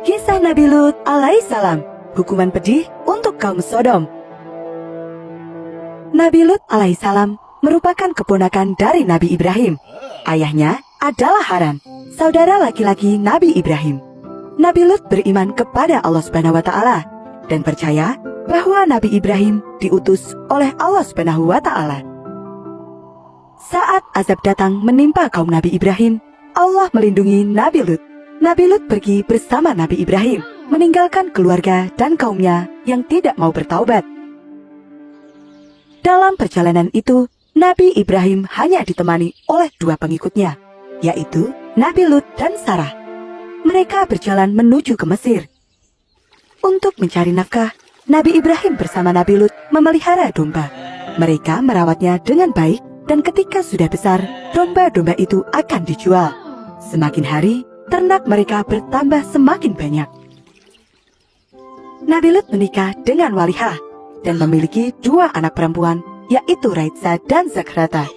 Kisah Nabi Lut alaihissalam, hukuman pedih untuk kaum Sodom. Nabi Lut alaihissalam merupakan keponakan dari Nabi Ibrahim. Ayahnya adalah Haran, saudara laki-laki Nabi Ibrahim. Nabi Lut beriman kepada Allah Subhanahu wa Ta'ala dan percaya bahwa Nabi Ibrahim diutus oleh Allah Subhanahu wa Ta'ala. Saat azab datang menimpa kaum Nabi Ibrahim, Allah melindungi Nabi Lut. Nabi Lut pergi bersama Nabi Ibrahim, meninggalkan keluarga dan kaumnya yang tidak mau bertaubat. Dalam perjalanan itu, Nabi Ibrahim hanya ditemani oleh dua pengikutnya, yaitu Nabi Lut dan Sarah. Mereka berjalan menuju ke Mesir. Untuk mencari nafkah, Nabi Ibrahim bersama Nabi Lut memelihara domba. Mereka merawatnya dengan baik, dan ketika sudah besar, domba-domba itu akan dijual. Semakin hari, ternak mereka bertambah semakin banyak. Nabi Lut menikah dengan Walihah dan memiliki dua anak perempuan, yaitu Raidsa dan Zakrata.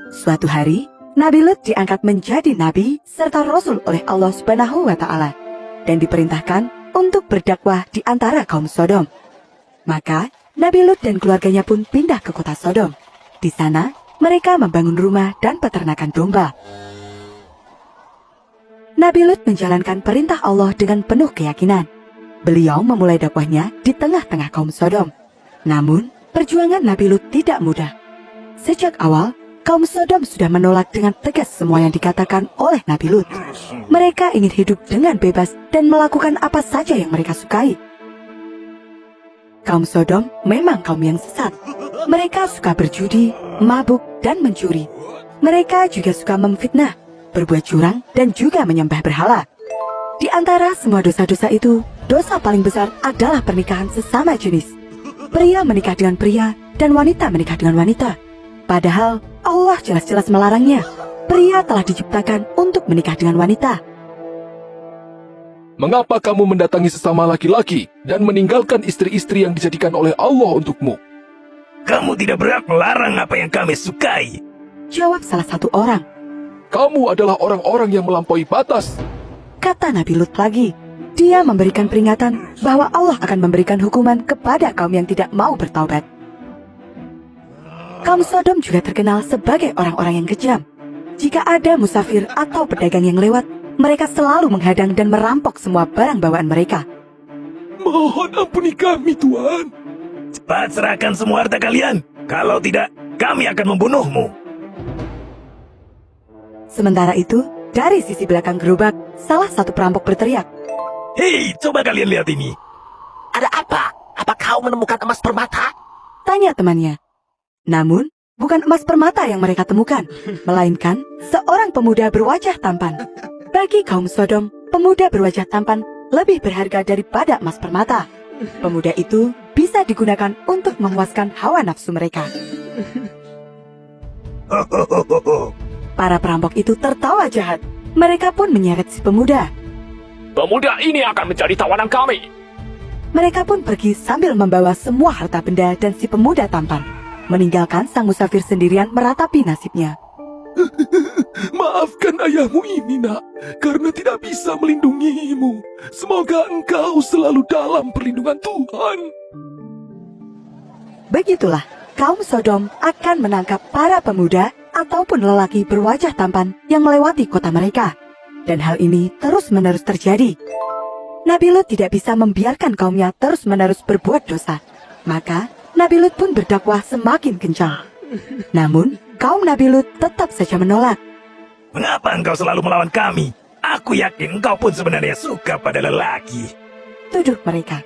Suatu hari, Nabi Lut diangkat menjadi nabi serta rasul oleh Allah Subhanahu wa Ta'ala dan diperintahkan untuk berdakwah di antara kaum Sodom. Maka, Nabi Lut dan keluarganya pun pindah ke kota Sodom. Di sana, mereka membangun rumah dan peternakan domba. Nabi Lut menjalankan perintah Allah dengan penuh keyakinan. Beliau memulai dakwahnya di tengah-tengah kaum Sodom. Namun, perjuangan Nabi Lut tidak mudah. Sejak awal, kaum Sodom sudah menolak dengan tegas semua yang dikatakan oleh Nabi Lut. Mereka ingin hidup dengan bebas dan melakukan apa saja yang mereka sukai. Kaum Sodom memang kaum yang sesat. Mereka suka berjudi, mabuk, dan mencuri. Mereka juga suka memfitnah, berbuat curang, dan juga menyembah berhala. Di antara semua dosa-dosa itu, dosa paling besar adalah pernikahan sesama jenis. Pria menikah dengan pria, dan wanita menikah dengan wanita. Padahal, Allah jelas-jelas melarangnya. Pria telah diciptakan untuk menikah dengan wanita. Mengapa kamu mendatangi sesama laki-laki dan meninggalkan istri-istri yang dijadikan oleh Allah untukmu? Kamu tidak berhak melarang apa yang kami sukai, jawab salah satu orang. Kamu adalah orang-orang yang melampaui batas, kata Nabi Lut lagi. Dia memberikan peringatan bahwa Allah akan memberikan hukuman kepada kaum yang tidak mau bertaubat. Kaum Sodom juga terkenal sebagai orang-orang yang kejam. Jika ada musafir atau pedagang yang lewat, mereka selalu menghadang dan merampok semua barang bawaan mereka. Mohon ampuni kami, Tuhan. Cepat serahkan semua harta kalian. Kalau tidak, kami akan membunuhmu. Sementara itu, dari sisi belakang gerobak, salah satu perampok berteriak. Hei, coba kalian lihat ini. Ada apa? Apa kau menemukan emas permata? Tanya temannya. Namun, bukan emas permata yang mereka temukan, melainkan seorang pemuda berwajah tampan. Bagi kaum Sodom, pemuda berwajah tampan lebih berharga daripada emas permata. Pemuda itu bisa digunakan untuk memuaskan hawa nafsu mereka. Para perampok itu tertawa jahat. Mereka pun menyeret si pemuda. Pemuda ini akan menjadi tawanan kami. Mereka pun pergi sambil membawa semua harta benda dan si pemuda tampan, meninggalkan sang musafir sendirian meratapi nasibnya. Maafkan ayahmu ini, nak, karena tidak bisa melindungimu. Semoga engkau selalu dalam perlindungan Tuhan. Begitulah, kaum Sodom akan menangkap para pemuda ataupun lelaki berwajah tampan yang melewati kota mereka. Dan hal ini terus-menerus terjadi. Nabi Lut tidak bisa membiarkan kaumnya terus-menerus berbuat dosa. Maka, Nabi Lut pun berdakwah semakin kencang. Namun, kaum Nabi Lut tetap saja menolak. Mengapa engkau selalu melawan kami? Aku yakin engkau pun sebenarnya suka pada lelaki, tuduh mereka.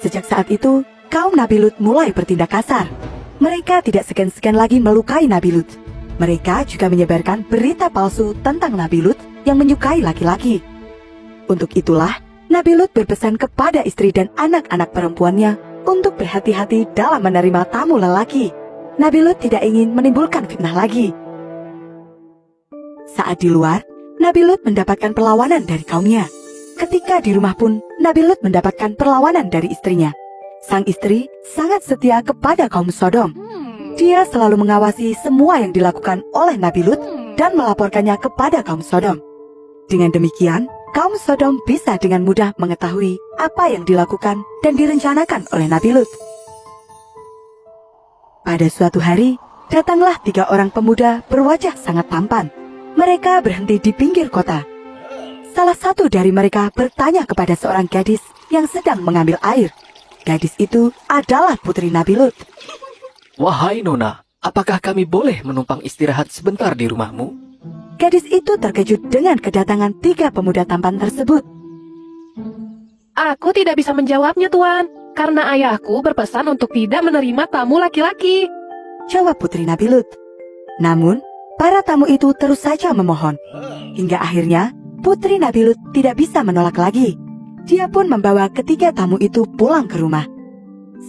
Sejak saat itu, kaum Nabi Lut mulai bertindak kasar. Mereka tidak segan-segan lagi melukai Nabi Lut. Mereka juga menyebarkan berita palsu tentang Nabi Lut yang menyukai laki-laki. Untuk itulah, Nabi Lut berpesan kepada istri dan anak-anak perempuannya untuk berhati-hati dalam menerima tamu lelaki. Nabi Lut tidak ingin menimbulkan fitnah lagi. Saat di luar, Nabi Lut mendapatkan perlawanan dari kaumnya. Ketika di rumah pun, Nabi Lut mendapatkan perlawanan dari istrinya. Sang istri sangat setia kepada kaum Sodom. Dia selalu mengawasi semua yang dilakukan oleh Nabi Lut dan melaporkannya kepada kaum Sodom. Dengan demikian, kaum Sodom bisa dengan mudah mengetahui apa yang dilakukan dan direncanakan oleh Nabi Lut. Pada suatu hari, datanglah 3 orang pemuda berwajah sangat tampan. Mereka berhenti di pinggir kota. Salah satu dari mereka bertanya kepada seorang gadis yang sedang mengambil air. Gadis itu adalah putri Nabi Lut. Wahai Nona, apakah kami boleh menumpang istirahat sebentar di rumahmu? Gadis itu terkejut dengan kedatangan 3 pemuda tampan tersebut. Aku tidak bisa menjawabnya, Tuan, karena ayahku berpesan untuk tidak menerima tamu laki-laki. Jawab putri Nabi Lut. Namun, para tamu itu terus saja memohon. Hingga akhirnya, putri Nabi Lut tidak bisa menolak lagi. Dia pun membawa ketiga tamu itu pulang ke rumah.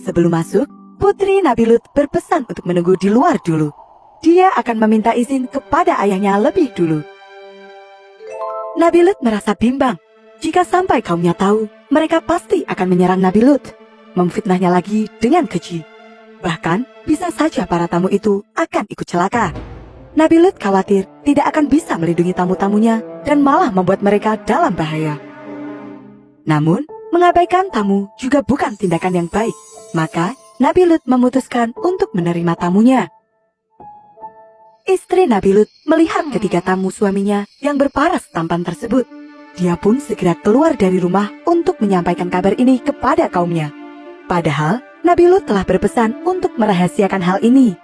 Sebelum masuk, putri Nabi Lut berpesan untuk menunggu di luar dulu. Dia akan meminta izin kepada ayahnya lebih dulu. Nabi Lut merasa bimbang. Jika sampai kaumnya tahu, mereka pasti akan menyerang Nabi Lut, memfitnahnya lagi dengan keji. Bahkan, bisa saja para tamu itu akan ikut celaka. Nabi Lut khawatir tidak akan bisa melindungi tamu-tamunya dan malah membuat mereka dalam bahaya. Namun, mengabaikan tamu juga bukan tindakan yang baik. Maka, Nabi Lut memutuskan untuk menerima tamunya. Istri Nabi Lut melihat ketiga tamu suaminya yang berparas tampan tersebut. Dia pun segera keluar dari rumah untuk menyampaikan kabar ini kepada kaumnya. Padahal, Nabi Lut telah berpesan untuk merahasiakan hal ini.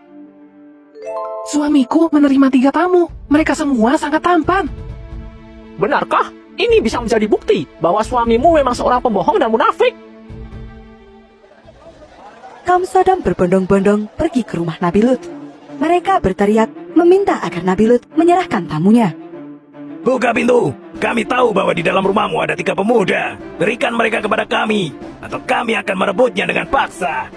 Suamiku menerima 3 tamu. Mereka semua sangat tampan. Benarkah? Ini bisa menjadi bukti bahwa suamimu memang seorang pembohong dan munafik. Kaum Sodom berbondong-bondong pergi ke rumah Nabi Lut. Mereka berteriak meminta agar Nabi Lut menyerahkan tamunya. Buka pintu. Kami tahu bahwa di dalam rumahmu ada 3 pemuda. Berikan mereka kepada kami, atau kami akan merebutnya dengan paksa.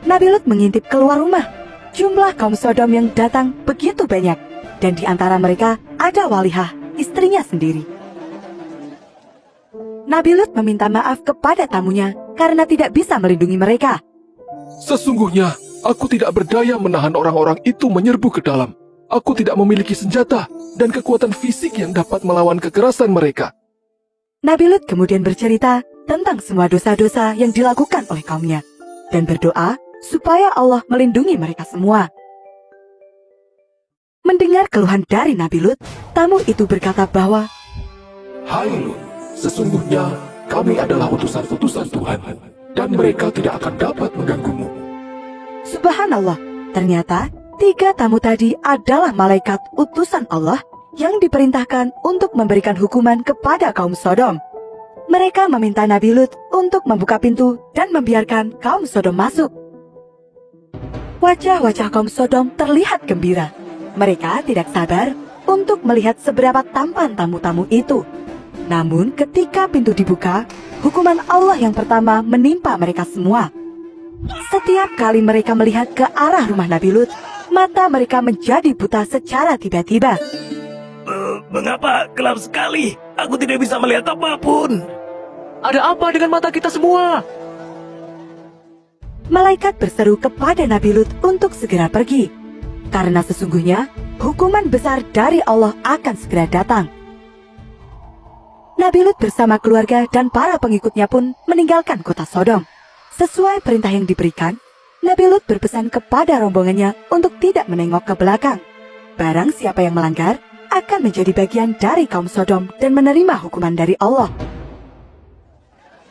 Nabi Lut mengintip keluar rumah. Jumlah kaum Sodom yang datang begitu banyak. Dan di antara mereka ada Walihah, istrinya sendiri. Nabi Lut meminta maaf kepada tamunya karena tidak bisa melindungi mereka. Sesungguhnya, aku tidak berdaya menahan orang-orang itu menyerbu ke dalam. Aku tidak memiliki senjata dan kekuatan fisik yang dapat melawan kekerasan mereka. Nabi Lut kemudian bercerita tentang semua dosa-dosa yang dilakukan oleh kaumnya dan berdoa supaya Allah melindungi mereka semua. Mendengar keluhan dari Nabi Lut, tamu itu berkata bahwa, Hai Lut, sesungguhnya kami adalah utusan-utusan Tuhan, dan mereka tidak akan dapat mengganggumu. Subhanallah, ternyata 3 tamu tadi adalah malaikat utusan Allah yang diperintahkan untuk memberikan hukuman kepada kaum Sodom. Mereka meminta Nabi Lut untuk membuka pintu dan membiarkan kaum Sodom masuk. Wajah-wajah kaum Sodom terlihat gembira. Mereka tidak sabar untuk melihat seberapa tampan tamu-tamu itu. Namun ketika pintu dibuka, hukuman Allah yang pertama menimpa mereka semua. Setiap kali mereka melihat ke arah rumah Nabi Lut, mata mereka menjadi buta secara tiba-tiba. Mengapa gelap sekali? Aku tidak bisa melihat apapun. Ada apa dengan mata kita semua? Malaikat berseru kepada Nabi Lut untuk segera pergi. Karena sesungguhnya, hukuman besar dari Allah akan segera datang. Nabi Lut bersama keluarga dan para pengikutnya pun meninggalkan kota Sodom. Sesuai perintah yang diberikan, Nabi Lut berpesan kepada rombongannya untuk tidak menengok ke belakang. Barang siapa yang melanggar, akan menjadi bagian dari kaum Sodom dan menerima hukuman dari Allah.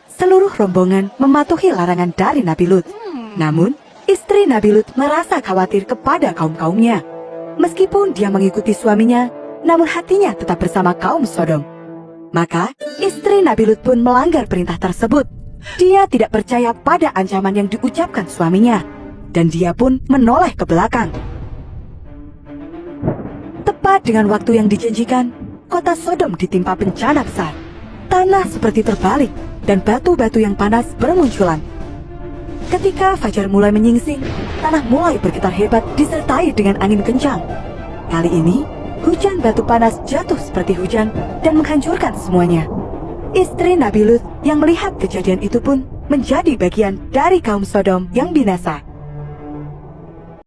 Seluruh rombongan mematuhi larangan dari Nabi Lut. Namun, istri Nabi Lut merasa khawatir kepada kaum-kaumnya. Meskipun dia mengikuti suaminya, namun hatinya tetap bersama kaum Sodom. Maka, istri Nabi Lut pun melanggar perintah tersebut. Dia tidak percaya pada ancaman yang diucapkan suaminya, dan dia pun menoleh ke belakang. Tepat dengan waktu yang dijanjikan, kota Sodom ditimpa bencana besar. Tanah seperti terbalik, dan batu-batu yang panas bermunculan. Ketika fajar mulai menyingsing, tanah mulai bergetar hebat disertai dengan angin kencang. Kali ini, hujan batu panas jatuh seperti hujan dan menghancurkan semuanya. Istri Nabi Lut yang melihat kejadian itu pun menjadi bagian dari kaum Sodom yang binasa.